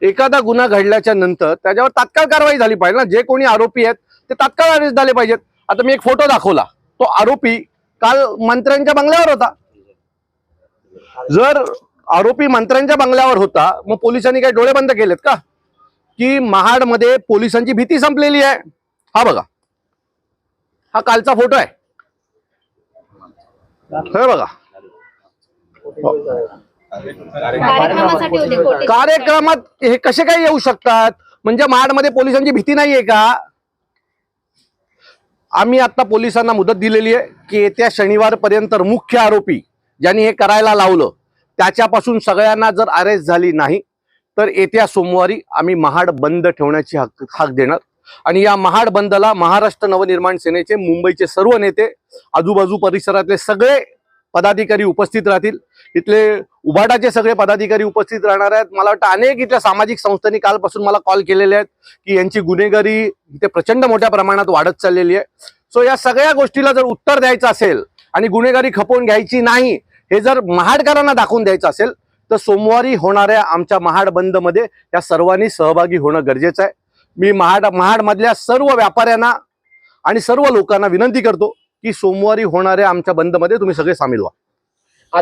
एखादा गुन्हा घडल्याच्या नंतर त्याच्यावर तात्काळ कारवाई झाली पाहिजे ना। जे कोणी आरोपी आहेत ते तात्काळ अरेस्ट झाले पाहिजेत। आता मी एक फोटो दाखवला, तो आरोपी काल मंत्र्यांच्या बंगल्यावर होता। जर आरोपी मंत्र्यांच्या बंगल्यावर होता, मग पोलिसांनी काही डोळे बंद केलेत का? की महाडमध्ये पोलिसांची भीती संपलेली आहे। हा बघा, हा कालचा फोटो आहे, हे बघा। कार्यक्रमात हे कसे काय येऊ शकतात? म्हणजे महाडमध्ये पोलिसांची भीती नाहीये का? आम्ही आता पोलिसांना मुदत दिलेली आहे की येत्या शनिवारपर्यंत मुख्य आरोपी ज्यांनी हे करायला लावलं त्याच्यापासून सगळ्यांना जर अरेस्ट झाली नाही तर येत्या सोमवारी आम्ही महाड बंद ठेवण्याची हाक देणार। आणि या महाड बंदला महाराष्ट्र नवनिर्माण सेनेचे मुंबईचे सर्व नेते, आजूबाजू परिसरातले सगळे पदाधिकारी उपस्थित राहतील। इथले उबाटाचे सगळे पदाधिकारी उपस्थित राहणार आहेत। मला वाटतं अनेक इथल्या सामाजिक संस्थांनी कालपासून मला कॉल केलेले आहेत की यांची गुन्हेगारी इथे प्रचंड मोठ्या प्रमाणात वाढत चाललेली आहे। सो या सगळ्या गोष्टीला जर उत्तर द्यायचं असेल आणि गुन्हेगारी खपवून घ्यायची नाही हे जर महाडकरांना दाखवून द्यायचं असेल तर सोमवारी होणाऱ्या आमच्या महाड बंद मध्ये या सर्वांनी सहभागी होणं गरजेचं आहे। मी महाडमधल्या सर्व व्यापाऱ्यांना आणि सर्व लोकांना विनंती करतो की सोमवारी होणाऱ्या आमच्या बंद मध्ये तुम्ही सगळे सामील व्हा।